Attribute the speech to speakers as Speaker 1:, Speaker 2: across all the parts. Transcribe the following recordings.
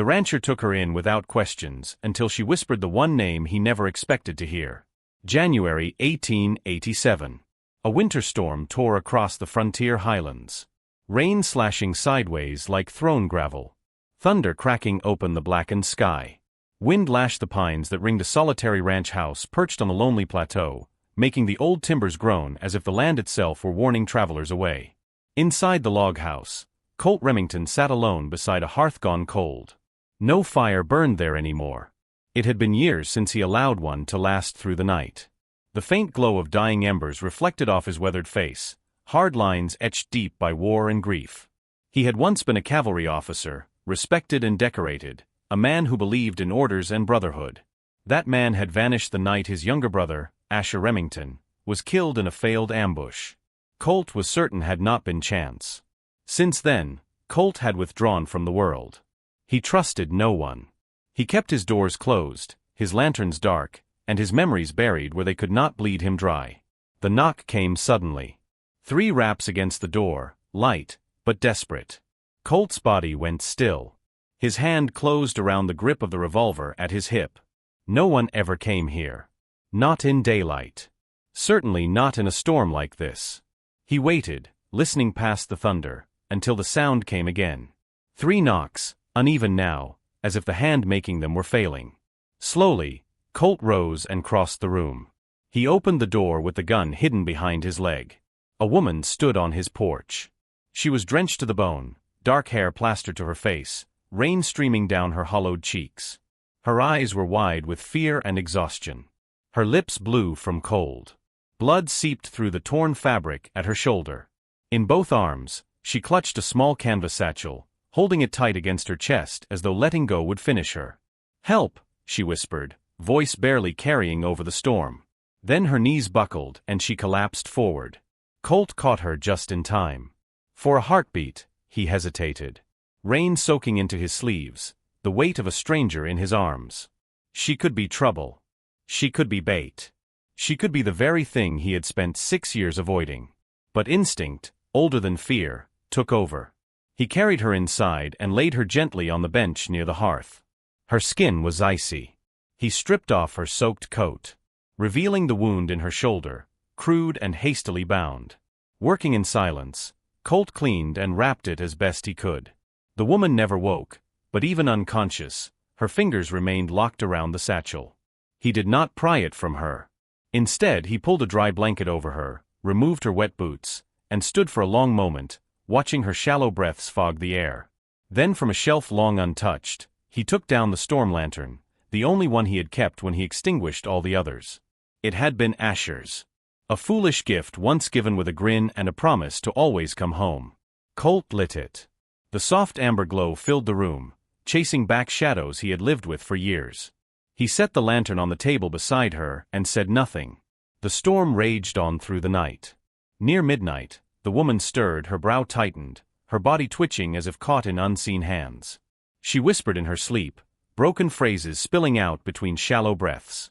Speaker 1: The rancher took her in without questions until she whispered the one name he never expected to hear. January 1887. A winter storm tore across the frontier highlands. Rain slashing sideways like thrown gravel. Thunder cracking open the blackened sky. Wind lashed the pines that ringed a solitary ranch house perched on the lonely plateau, making the old timbers groan as if the land itself were warning travelers away. Inside the log house, Colt Remington sat alone beside a hearth gone cold. No fire burned there anymore. It had been years since he allowed one to last through the night. The faint glow of dying embers reflected off his weathered face, hard lines etched deep by war and grief. He had once been a cavalry officer, respected and decorated, a man who believed in orders and brotherhood. That man had vanished the night his younger brother, Asher Remington, was killed in a failed ambush. Colt was certain had not been chance. Since then, Colt had withdrawn from the world. He trusted no one. He kept his doors closed, his lanterns dark, and his memories buried where they could not bleed him dry. The knock came suddenly. 3 raps against the door, light, but desperate. Colt's body went still. His hand closed around the grip of the revolver at his hip. No one ever came here. Not in daylight. Certainly not in a storm like this. He waited, listening past the thunder, until the sound came again. 3 knocks, uneven now, as if the hand making them were failing. Slowly, Colt rose and crossed the room. He opened the door with the gun hidden behind his leg. A woman stood on his porch. She was drenched to the bone, dark hair plastered to her face, rain streaming down her hollowed cheeks. Her eyes were wide with fear and exhaustion. Her lips blue from cold. Blood seeped through the torn fabric at her shoulder. In both arms, she clutched a small canvas satchel, holding it tight against her chest as though letting go would finish her. "Help," she whispered, voice barely carrying over the storm. Then her knees buckled and she collapsed forward. Colt caught her just in time. For a heartbeat, he hesitated. Rain soaking into his sleeves, the weight of a stranger in his arms. She could be trouble. She could be bait. She could be the very thing he had spent 6 years avoiding. But instinct, older than fear, took over. He carried her inside and laid her gently on the bench near the hearth. Her skin was icy. He stripped off her soaked coat, revealing the wound in her shoulder, crude and hastily bound. Working in silence, Colt cleaned and wrapped it as best he could. The woman never woke, but even unconscious, her fingers remained locked around the satchel. He did not pry it from her. Instead, he pulled a dry blanket over her, removed her wet boots, and stood for a long moment, watching her shallow breaths fog the air. Then from a shelf long untouched, he took down the storm lantern, the only one he had kept when he extinguished all the others. It had been Asher's. A foolish gift once given with a grin and a promise to always come home. Colt lit it. The soft amber glow filled the room, chasing back shadows he had lived with for years. He set the lantern on the table beside her and said nothing. The storm raged on through the night. Near midnight, the woman stirred, her brow tightened, her body twitching as if caught in unseen hands. She whispered in her sleep, broken phrases spilling out between shallow breaths.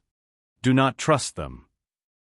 Speaker 1: "Do not trust them."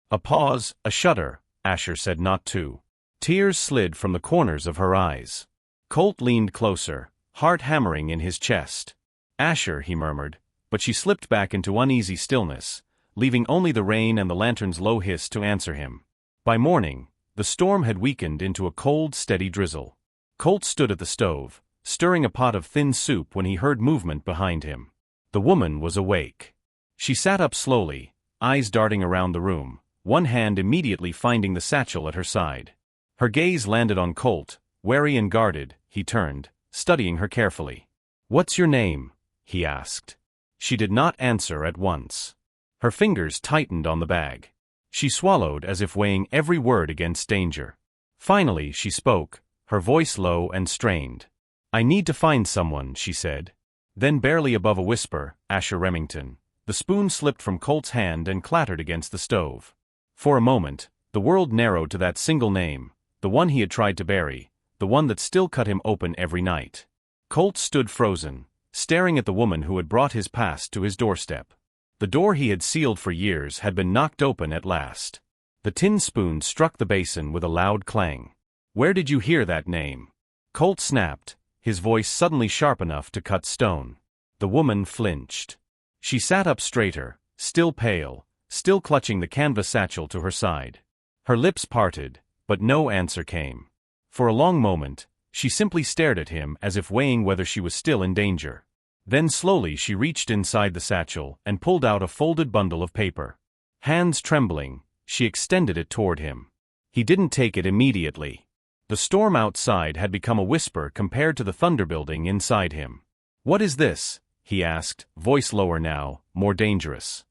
Speaker 1: A pause, a shudder. Asher said not to. Tears slid from the corners of her eyes. Colt leaned closer, heart hammering in his chest. "Asher," he murmured, but she slipped back into uneasy stillness, leaving only the rain and the lantern's low hiss to answer him. By morning, the storm had weakened into a cold, steady drizzle. Colt stood at the stove, stirring a pot of thin soup when he heard movement behind him. The woman was awake. She sat up slowly, eyes darting around the room, one hand immediately finding the satchel at her side. Her gaze landed on Colt, wary and guarded. He turned, studying her carefully. "What's your name?" he asked. She did not answer at once. Her fingers tightened on the bag. She swallowed as if weighing every word against danger. Finally she spoke, her voice low and strained. "I need to find someone," she said. Then barely above a whisper, "Asher Remington." The spoon slipped from Colt's hand and clattered against the stove. For a moment, the world narrowed to that single name, the one he had tried to bury, the one that still cut him open every night. Colt stood frozen, staring at the woman who had brought his past to his doorstep. The door he had sealed for years had been knocked open at last. The tin spoon struck the basin with a loud clang. "Where did you hear that name?" Colt snapped, his voice suddenly sharp enough to cut stone. The woman flinched. She sat up straighter, still pale, still clutching the canvas satchel to her side. Her lips parted, but no answer came. For a long moment, she simply stared at him as if weighing whether she was still in danger. Then slowly she reached inside the satchel and pulled out a folded bundle of paper. Hands trembling, she extended it toward him. He didn't take it immediately. The storm outside had become a whisper compared to the thunder building inside him. "What is this?" he asked, voice lower now, more dangerous.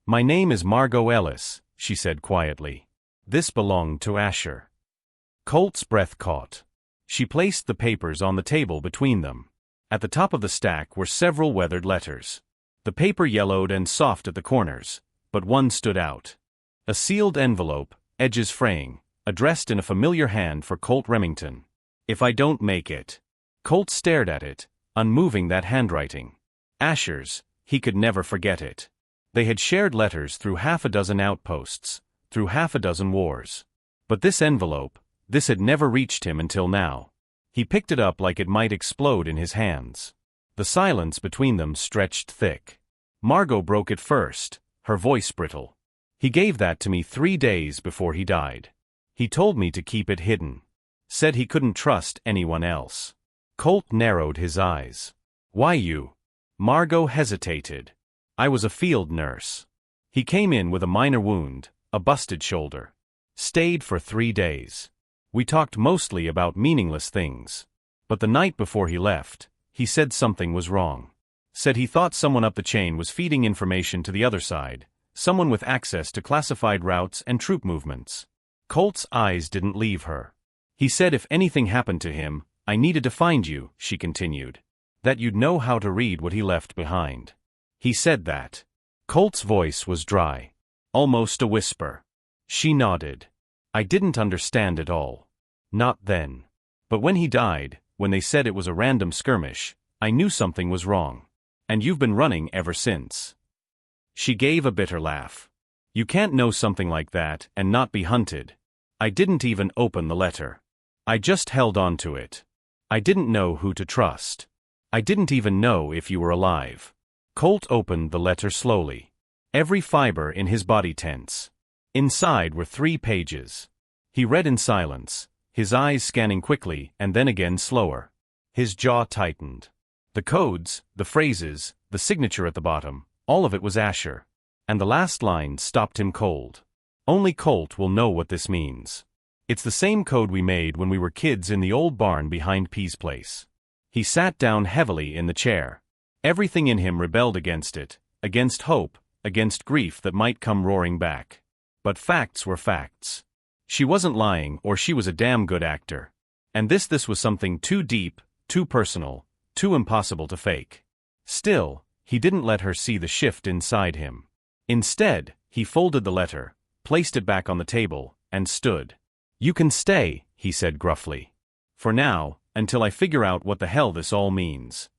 Speaker 1: "My name is Margot Ellis," she said quietly. "This belonged to Asher." Colt's breath caught. She placed the papers on the table between them. At the top of the stack were several weathered letters. The paper yellowed and soft at the corners, but one stood out. A sealed envelope, edges fraying, addressed in a familiar hand for Colt Remington. "If I don't make it." Colt stared at it, unmoving. That handwriting. Asher's, he could never forget it. They had shared letters through half a dozen outposts, through half a dozen wars. But this envelope, this had never reached him until now. He picked it up like it might explode in his hands. The silence between them stretched thick. Margot broke it first, her voice brittle. "He gave that to me 3 days before he died. He told me to keep it hidden. Said he couldn't trust anyone else." Colt narrowed his eyes. "Why you?" Margot hesitated. "I was a field nurse. He came in with a minor wound, a busted shoulder. Stayed for 3 days. We talked mostly about meaningless things. But the night before he left, he said something was wrong. Said he thought someone up the chain was feeding information to the other side, someone with access to classified routes and troop movements." Colt's eyes didn't leave her. "He said if anything happened to him, I needed to find you," she continued. "That you'd know how to read what he left behind. He said that." Colt's voice was dry. Almost a whisper. She nodded. "I didn't understand it all. Not then. But when he died, when they said it was a random skirmish, I knew something was wrong. And you've been running ever since." She gave a bitter laugh. "You can't know something like that and not be hunted. I didn't even open the letter. I just held on to it. I didn't know who to trust. I didn't even know if you were alive." Colt opened the letter slowly. Every fiber in his body tense. Inside were 3 pages. He read in silence, his eyes scanning quickly and then again slower. His jaw tightened. The codes, the phrases, the signature at the bottom, all of it was Asher. And the last line stopped him cold. "Only Colt will know what this means. It's the same code we made when we were kids in the old barn behind P's place." He sat down heavily in the chair. Everything in him rebelled against it, against hope, against grief that might come roaring back. But facts were facts. She wasn't lying, or she was a damn good actor. And this was something too deep, too personal, too impossible to fake. Still, he didn't let her see the shift inside him. Instead, he folded the letter, placed it back on the table, and stood. "You can stay," he said gruffly. "For now, until I figure out what the hell this all means."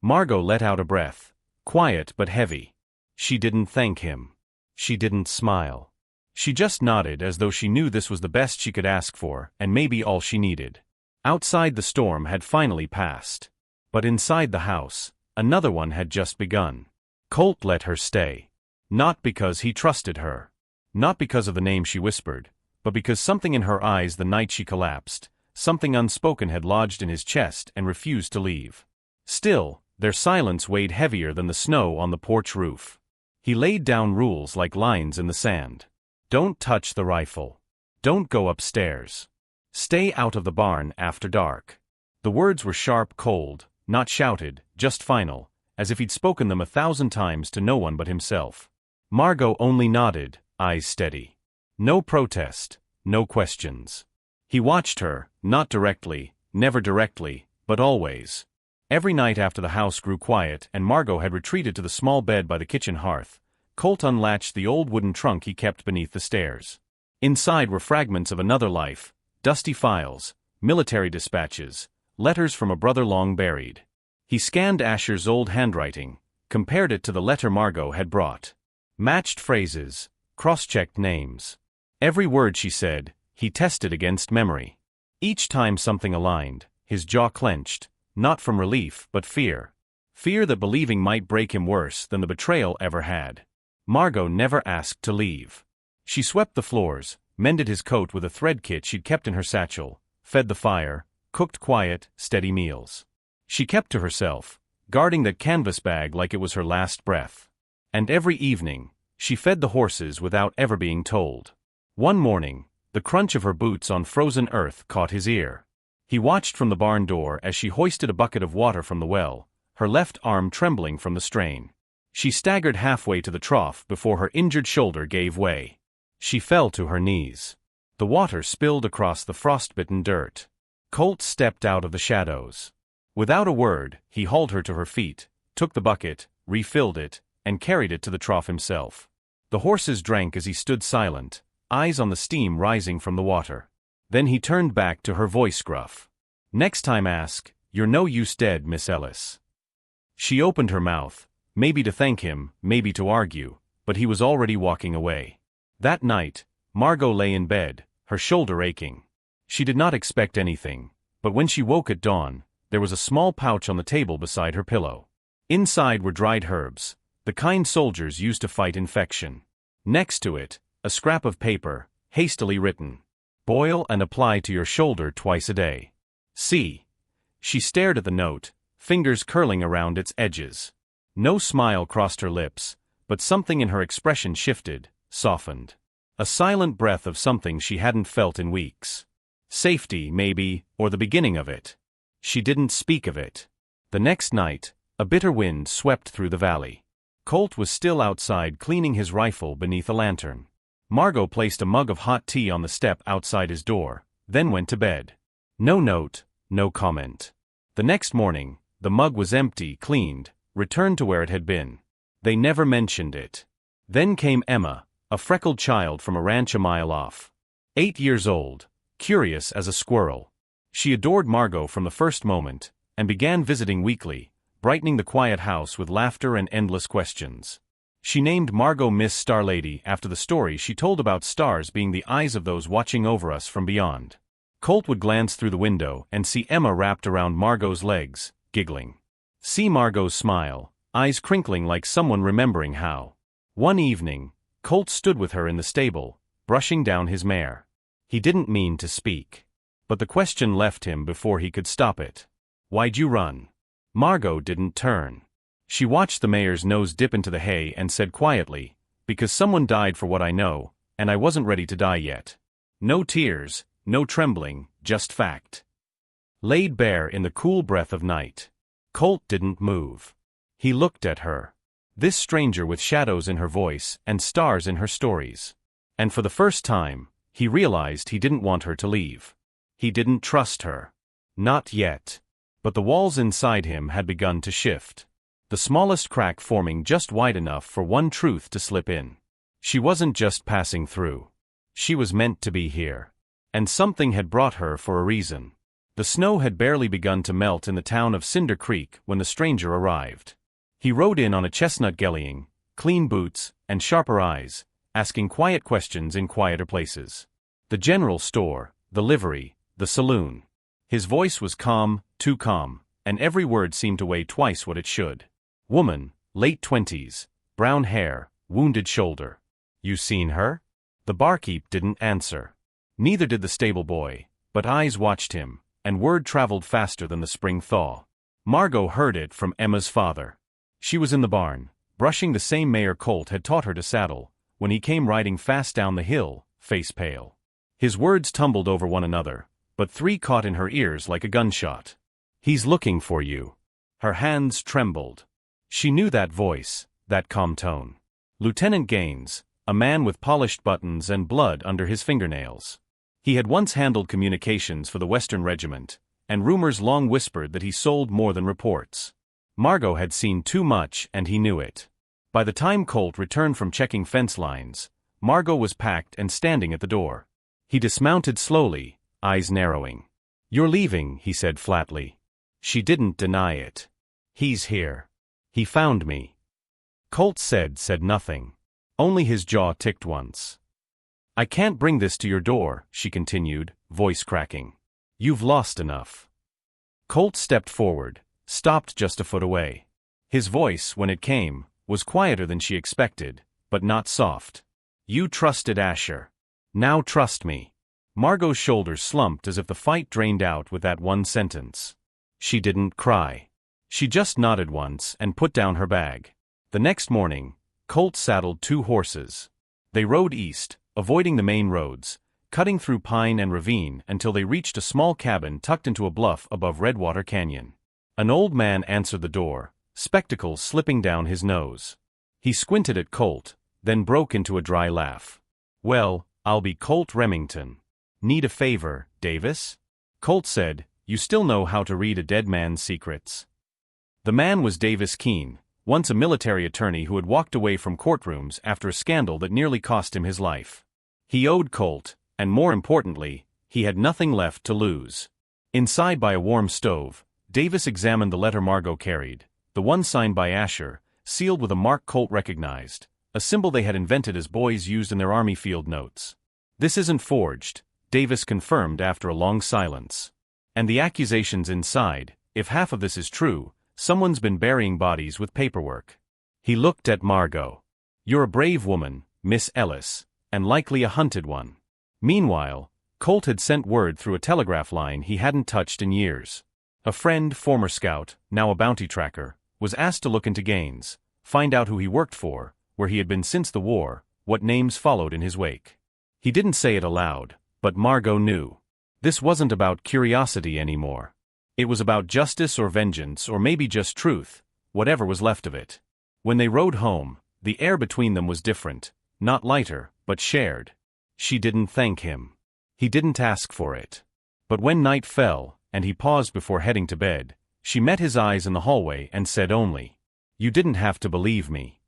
Speaker 1: Margot let out a breath, quiet but heavy. She didn't thank him. She didn't smile. She just nodded as though she knew this was the best she could ask for, and maybe all she needed. Outside the storm had finally passed. But inside the house, another one had just begun. Colt let her stay. Not because he trusted her. Not because of the name she whispered, but because something in her eyes the night she collapsed, something unspoken had lodged in his chest and refused to leave. Still, their silence weighed heavier than the snow on the porch roof. He laid down rules like lines in the sand. Don't touch the rifle. Don't go upstairs. Stay out of the barn after dark. The words were sharp, cold, not shouted, just final, as if he'd spoken them 1,000 times to no one but himself. Margot only nodded, eyes steady. No protest, no questions. He watched her, not directly, never directly, but always. Every night after the house grew quiet and Margot had retreated to the small bed by the kitchen hearth, Colt unlatched the old wooden trunk he kept beneath the stairs. Inside were fragments of another life, dusty files, military dispatches, letters from a brother long buried. He scanned Asher's old handwriting, compared it to the letter Margot had brought. Matched phrases, cross-checked names. Every word she said, he tested against memory. Each time something aligned, his jaw clenched, not from relief but fear. Fear that believing might break him worse than the betrayal ever had. Margot never asked to leave. She swept the floors, mended his coat with a thread kit she'd kept in her satchel, fed the fire, cooked quiet, steady meals. She kept to herself, guarding that canvas bag like it was her last breath. And every evening, she fed the horses without ever being told. One morning, the crunch of her boots on frozen earth caught his ear. He watched from the barn door as she hoisted a bucket of water from the well, her left arm trembling from the strain. She staggered halfway to the trough before her injured shoulder gave way. She fell to her knees. The water spilled across the frostbitten dirt. Colt stepped out of the shadows. Without a word, he hauled her to her feet, took the bucket, refilled it, and carried it to the trough himself. The horses drank as he stood silent, eyes on the steam rising from the water. Then he turned back to her voice gruff. "Next time ask, you're no use dead, Miss Ellis." She opened her mouth, maybe to thank him, maybe to argue, but he was already walking away. That night, Margot lay in bed, her shoulder aching. She did not expect anything, but when she woke at dawn, there was a small pouch on the table beside her pillow. Inside were dried herbs, the kind soldiers used to fight infection. Next to it, a scrap of paper, hastily written. "Boil and apply to your shoulder twice a day. See." She stared at the note, fingers curling around its edges. No smile crossed her lips, but something in her expression shifted, softened. A silent breath of something she hadn't felt in weeks. Safety, maybe, or the beginning of it. She didn't speak of it. The next night, a bitter wind swept through the valley. Colt was still outside cleaning his rifle beneath a lantern. Margot placed a mug of hot tea on the step outside his door, then went to bed. No note, no comment. The next morning, the mug was empty, cleaned, returned to where it had been. They never mentioned it. Then came Emma, a freckled child from a ranch a mile off. 8 years old, curious as a squirrel. She adored Margot from the first moment, and began visiting weekly, brightening the quiet house with laughter and endless questions. She named Margot Miss Starlady after the story she told about stars being the eyes of those watching over us from beyond. Colt would glance through the window and see Emma wrapped around Margot's legs, giggling. See Margot's smile, eyes crinkling like someone remembering how. One evening, Colt stood with her in the stable, brushing down his mare. He didn't mean to speak. But the question left him before he could stop it. "Why'd you run?" Margot didn't turn. She watched the mare's nose dip into the hay and said quietly, "Because someone died for what I know, and I wasn't ready to die yet." No tears, no trembling, just fact. Laid bare in the cool breath of night. Colt didn't move. He looked at her. This stranger with shadows in her voice and stars in her stories. And for the first time, he realized he didn't want her to leave. He didn't trust her. Not yet. But the walls inside him had begun to shift. The smallest crack forming just wide enough for one truth to slip in. She wasn't just passing through. She was meant to be here. And something had brought her for a reason. The snow had barely begun to melt in the town of Cinder Creek when the stranger arrived. He rode in on a chestnut gelding, clean boots, and sharper eyes, asking quiet questions in quieter places. The general store, the livery, the saloon. His voice was calm, too calm, and every word seemed to weigh twice what it should. Woman, late 20s, brown hair, wounded shoulder. "You seen her?" The barkeep didn't answer. Neither did the stable boy, but eyes watched him, and word traveled faster than the spring thaw. Margot heard it from Emma's father. She was in the barn, brushing the same mare Colt had taught her to saddle, when he came riding fast down the hill, face pale. His words tumbled over one another, but 3 caught in her ears like a gunshot. "He's looking for you." Her hands trembled. She knew that voice, that calm tone. Lieutenant Gaines, a man with polished buttons and blood under his fingernails. He had once handled communications for the Western Regiment, and rumors long whispered that he sold more than reports. Margot had seen too much and he knew it. By the time Colt returned from checking fence lines, Margot was packed and standing at the door. He dismounted slowly, eyes narrowing. "You're leaving," he said flatly. She didn't deny it. "He's here. He found me." Colt said nothing. Only his jaw ticked once. "I can't bring this to your door," she continued, voice cracking. "You've lost enough." Colt stepped forward, stopped just a foot away. His voice, when it came, was quieter than she expected, but not soft. "You trusted Asher. Now trust me." Margot's shoulders slumped as if the fight drained out with that one sentence. She didn't cry. She just nodded once and put down her bag. The next morning, Colt saddled 2 horses. They rode east, avoiding the main roads, cutting through pine and ravine until they reached a small cabin tucked into a bluff above Redwater Canyon. An old man answered the door, spectacles slipping down his nose. He squinted at Colt, then broke into a dry laugh. "Well, I'll be Colt Remington. Need a favor, Davis?" Colt said, "You still know how to read a dead man's secrets." The man was Davis Keene, once a military attorney who had walked away from courtrooms after a scandal that nearly cost him his life. He owed Colt, and more importantly, he had nothing left to lose. Inside by a warm stove, Davis examined the letter Margot carried, the one signed by Asher, sealed with a mark Colt recognized, a symbol they had invented as boys used in their army field notes. "This isn't forged," Davis confirmed after a long silence. "And the accusations inside, if half of this is true, someone's been burying bodies with paperwork." He looked at Margot. "You're a brave woman, Miss Ellis, and likely a hunted one." Meanwhile, Colt had sent word through a telegraph line he hadn't touched in years. A friend, former scout, now a bounty tracker, was asked to look into Gaines, find out who he worked for, where he had been since the war, what names followed in his wake. He didn't say it aloud, but Margot knew. This wasn't about curiosity anymore. It was about justice or vengeance or maybe just truth, whatever was left of it. When they rode home, the air between them was different, not lighter, but shared. She didn't thank him. He didn't ask for it. But when night fell, and he paused before heading to bed, she met his eyes in the hallway and said only, "You didn't have to believe me."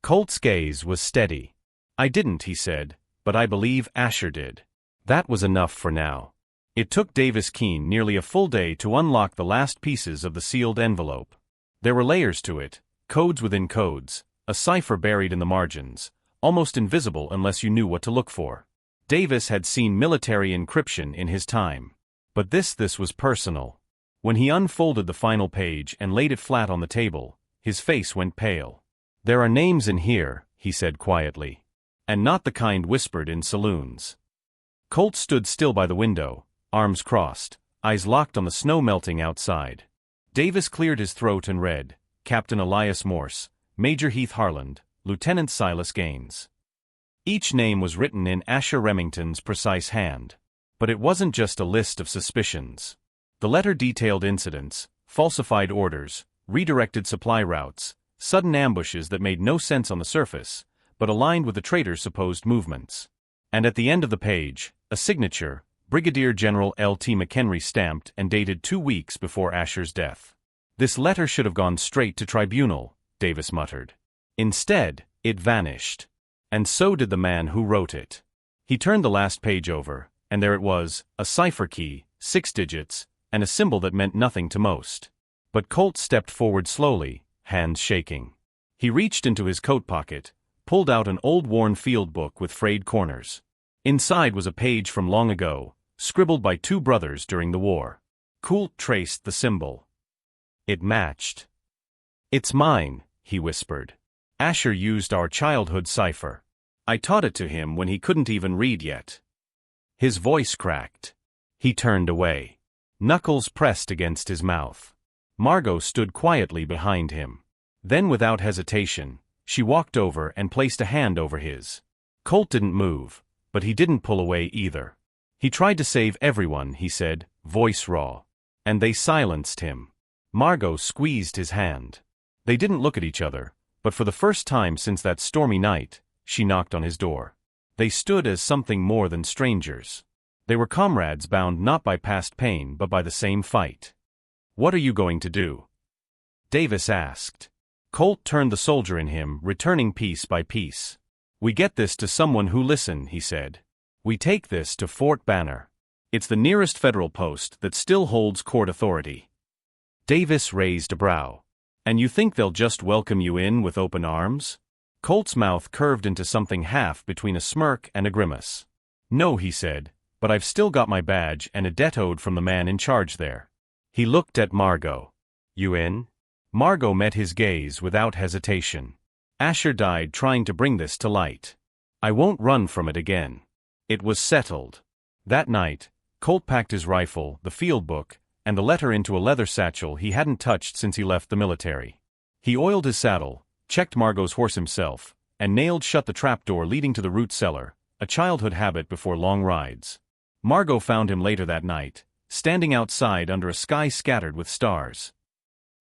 Speaker 1: Colt's gaze was steady. "I didn't," he said, "but I believe Asher did." That was enough for now. It took Davis Keene nearly a full day to unlock the last pieces of the sealed envelope. There were layers to it, codes within codes, a cipher buried in the margins, almost invisible unless you knew what to look for. Davis had seen military encryption in his time. But this was personal. When he unfolded the final page and laid it flat on the table, his face went pale. "There are names in here," he said quietly. "And not the kind whispered in saloons." Colt stood still by the window, arms crossed, eyes locked on the snow melting outside. Davis cleared his throat and read, "Captain Elias Morse, Major Heath Harland, Lieutenant Silas Gaines." Each name was written in Asher Remington's precise hand. But it wasn't just a list of suspicions. The letter detailed incidents, falsified orders, redirected supply routes, sudden ambushes that made no sense on the surface, but aligned with the traitor's supposed movements. And at the end of the page, a signature, Brigadier General L.T. McHenry, stamped and dated 2 weeks before Asher's death. "This letter should have gone straight to tribunal," Davis muttered. Instead, it vanished. And so did the man who wrote it. He turned the last page over, and there it was, a cipher key, 6 digits, and a symbol that meant nothing to most. But Colt stepped forward slowly, hands shaking. He reached into his coat pocket, pulled out an old worn field book with frayed corners. Inside was a page from long ago, scribbled by 2 brothers during the war. Colt traced the symbol. It matched. "It's mine," he whispered. "Asher used our childhood cipher. I taught it to him when he couldn't even read yet." His voice cracked. He turned away. Knuckles pressed against his mouth. Margot stood quietly behind him. Then without hesitation, she walked over and placed a hand over his. Colt didn't move, but he didn't pull away either. "He tried to save everyone," he said, voice raw. "And they silenced him." Margot squeezed his hand. They didn't look at each other, but for the first time since that stormy night, she knocked on his door. They stood as something more than strangers. They were comrades bound not by past pain but by the same fight. "What are you going to do?" Davis asked. Colt turned the soldier in him, returning piece by piece. "We get this to someone who listen," he said. "We take this to Fort Banner. It's the nearest federal post that still holds court authority." Davis raised a brow. "And you think they'll just welcome you in with open arms?" Colt's mouth curved into something half between a smirk and a grimace. "No," he said, "but I've still got my badge and a debt owed from the man in charge there." He looked at Margot. "You in?" Margot met his gaze without hesitation. Asher died trying to bring this to light. I won't run from it again. It was settled. That night, Colt packed his rifle, the field book, and the letter into a leather satchel he hadn't touched since he left the military. He oiled his saddle, checked Margot's horse himself, and nailed shut the trapdoor leading to the root cellar, a childhood habit before long rides. Margot found him later that night, standing outside under a sky scattered with stars.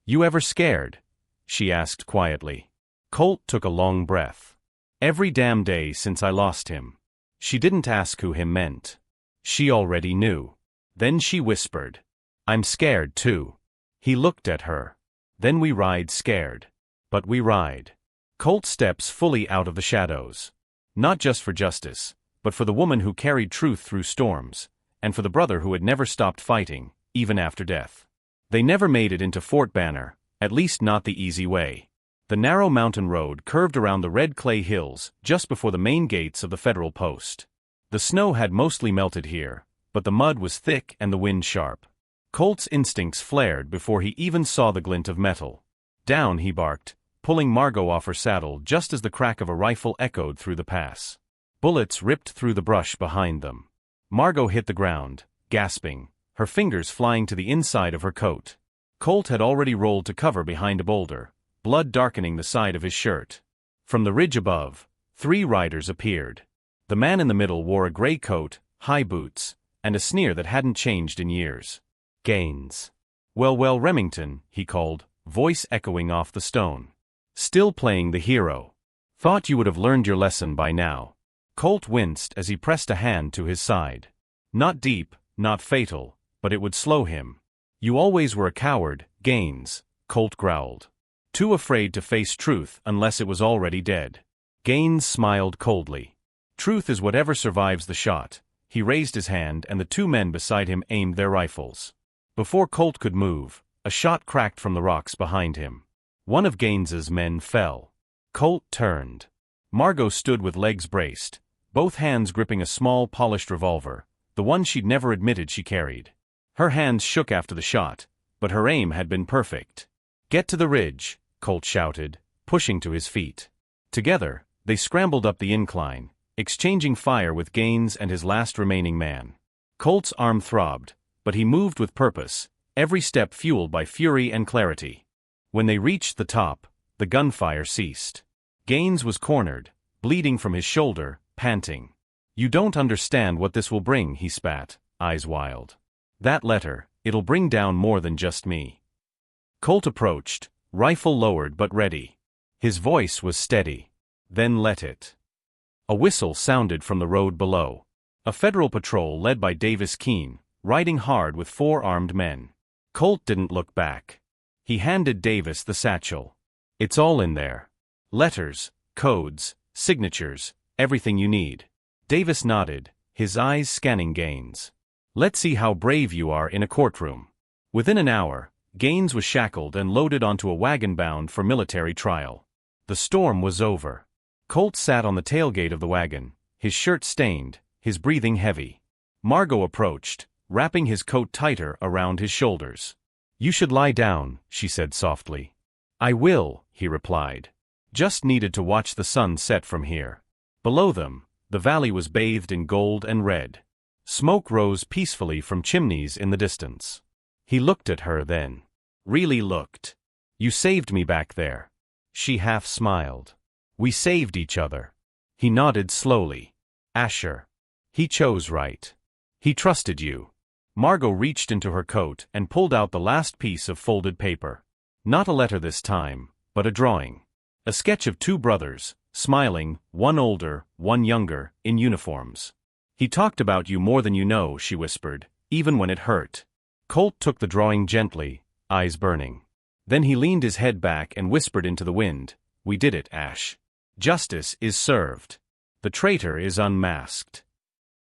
Speaker 1: "You ever scared?" she asked quietly. Colt took a long breath. "Every damn day since I lost him." She didn't ask who him meant. She already knew. Then she whispered, "I'm scared too." He looked at her. "Then we ride scared. But we ride." Colt steps fully out of the shadows. Not just for justice, but for the woman who carried truth through storms, and for the brother who had never stopped fighting, even after death. They never made it into Fort Banner, at least not the easy way. The narrow mountain road curved around the red clay hills just before the main gates of the federal post. The snow had mostly melted here, but the mud was thick and the wind sharp. Colt's instincts flared before he even saw the glint of metal. "Down," he barked, pulling Margot off her saddle just as the crack of a rifle echoed through the pass. Bullets ripped through the brush behind them. Margot hit the ground, gasping, her fingers flying to the inside of her coat. Colt had already rolled to cover behind a boulder, blood darkening the side of his shirt. From the ridge above, 3 riders appeared. The man in the middle wore a gray coat, high boots, and a sneer that hadn't changed in years. "Gaines." Well, Remington," he called, voice echoing off the stone. "Still playing the hero. Thought you would have learned your lesson by now." Colt winced as he pressed a hand to his side. Not deep, not fatal, but it would slow him. "You always were a coward, Gaines," Colt growled. "Too afraid to face truth unless it was already dead." Gaines smiled coldly. "Truth is whatever survives the shot." He raised his hand and the 2 men beside him aimed their rifles. Before Colt could move, a shot cracked from the rocks behind him. One of Gaines's men fell. Colt turned. Margot stood with legs braced, both hands gripping a small polished revolver, the one she'd never admitted she carried. Her hands shook after the shot, but her aim had been perfect. "Get to the ridge," Colt shouted, pushing to his feet. Together, they scrambled up the incline, exchanging fire with Gaines and his last remaining man. Colt's arm throbbed, but he moved with purpose, every step fueled by fury and clarity. When they reached the top, the gunfire ceased. Gaines was cornered, bleeding from his shoulder, panting. "You don't understand what this will bring," he spat, eyes wild. "That letter, it'll bring down more than just me." Colt approached, rifle lowered but ready. His voice was steady. "Then let it." A whistle sounded from the road below. A federal patrol led by Davis Keene, riding hard with 4 armed men. Colt didn't look back. He handed Davis the satchel. "It's all in there. Letters, codes, signatures, everything you need." Davis nodded, his eyes scanning Gaines. "Let's see how brave you are in a courtroom." Within an hour, Gaines was shackled and loaded onto a wagon bound for military trial. The storm was over. Colt sat on the tailgate of the wagon, his shirt stained, his breathing heavy. Margot approached, wrapping his coat tighter around his shoulders. "You should lie down," she said softly. "I will," he replied. Just needed to watch the sun set from here. Below them, the valley was bathed in gold and red. Smoke rose peacefully from chimneys in the distance. He looked at her then. Really looked. "You saved me back there." She half smiled. "We saved each other." He nodded slowly. "Asher. He chose right. He trusted you." Margot reached into her coat and pulled out the last piece of folded paper. Not a letter this time, but a drawing. A sketch of 2 brothers, smiling, one older, one younger, in uniforms. "He talked about you more than you know," she whispered, "even when it hurt." Colt took the drawing gently, eyes burning. Then he leaned his head back and whispered into the wind, "We did it, Ash. Justice is served. The traitor is unmasked."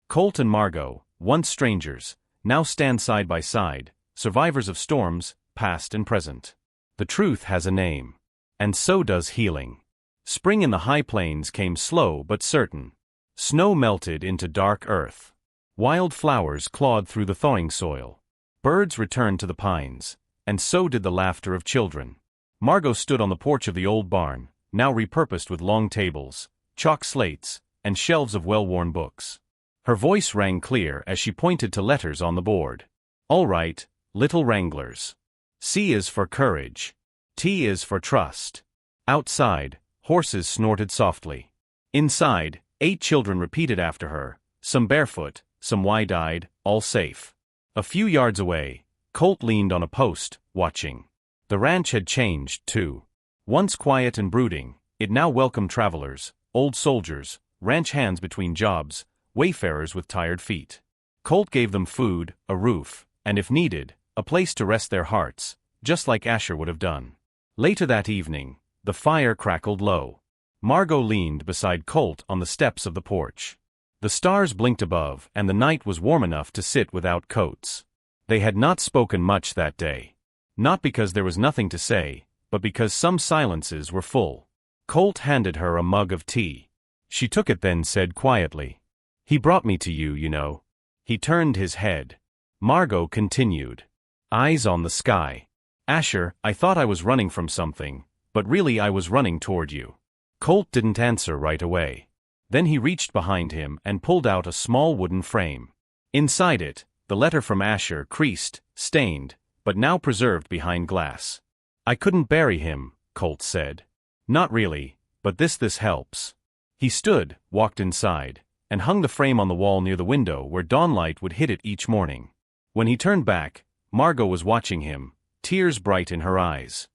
Speaker 1: Colt and Margot, once strangers, now stand side by side, survivors of storms, past and present. The truth has a name. And so does healing. Spring in the high plains came slow but certain. Snow melted into dark earth. Wild flowers clawed through the thawing soil. Birds returned to the pines, and so did the laughter of children. Margot stood on the porch of the old barn, now repurposed with long tables, chalk slates, and shelves of well-worn books. Her voice rang clear as she pointed to letters on the board. "All right, little wranglers. C is for courage. T is for trust." Outside, horses snorted softly. Inside, 8 children repeated after her, some barefoot, some wide-eyed, all safe. A few yards away, Colt leaned on a post, watching. The ranch had changed, too. Once quiet and brooding, it now welcomed travelers, old soldiers, ranch hands between jobs, wayfarers with tired feet. Colt gave them food, a roof, and if needed, a place to rest their hearts, just like Asher would have done. Later that evening, the fire crackled low. Margot leaned beside Colt on the steps of the porch. The stars blinked above, and the night was warm enough to sit without coats. They had not spoken much that day. Not because there was nothing to say, but because some silences were full. Colt handed her a mug of tea. She took it, then said quietly, "He brought me to you, you know." He turned his head. Margot continued, eyes on the sky. "Asher, I thought I was running from something, but really I was running toward you." Colt didn't answer right away. Then he reached behind him and pulled out a small wooden frame. Inside it, the letter from Asher, creased, stained, but now preserved behind glass. "I couldn't bury him," Colt said. "Not really, but this helps." He stood, walked inside, and hung the frame on the wall near the window where dawnlight would hit it each morning. When he turned back, Margot was watching him, tears bright in her eyes.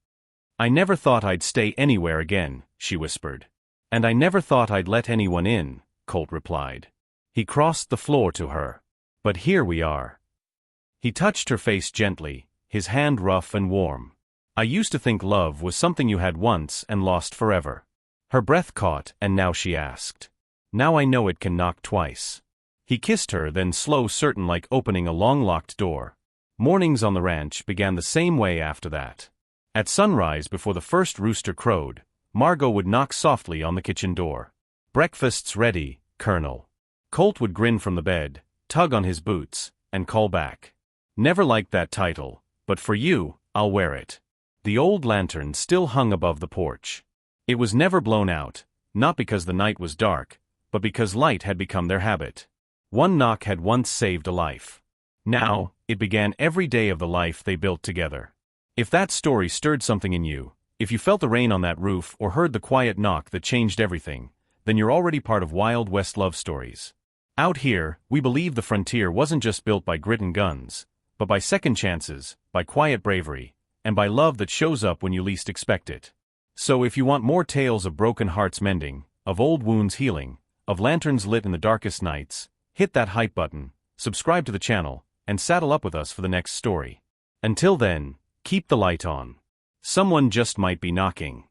Speaker 1: "I never thought I'd stay anywhere again," she whispered. "And I never thought I'd let anyone in," Colt replied. He crossed the floor to her. "But here we are." He touched her face gently, his hand rough and warm. "I used to think love was something you had once and lost forever." Her breath caught, and now she asked, "Now I know it can knock twice." He kissed her, then slow, certain, like opening a long-locked door. Mornings on the ranch began the same way after that. At sunrise, before the first rooster crowed, Margot would knock softly on the kitchen door. "Breakfast's ready, Colonel." Colt would grin from the bed, tug on his boots, and call back. "Never liked that title, but for you, I'll wear it." The old lantern still hung above the porch. It was never blown out, not because the night was dark, but because light had become their habit. One knock had once saved a life. Now, it began every day of the life they built together. If that story stirred something in you, if you felt the rain on that roof or heard the quiet knock that changed everything, then you're already part of Wild West love stories. Out here, we believe the frontier wasn't just built by grit and guns, but by second chances, by quiet bravery, and by love that shows up when you least expect it. So if you want more tales of broken hearts mending, of old wounds healing, of lanterns lit in the darkest nights, hit that hype button, subscribe to the channel, and saddle up with us for the next story. Until then, keep the light on. Someone just might be knocking.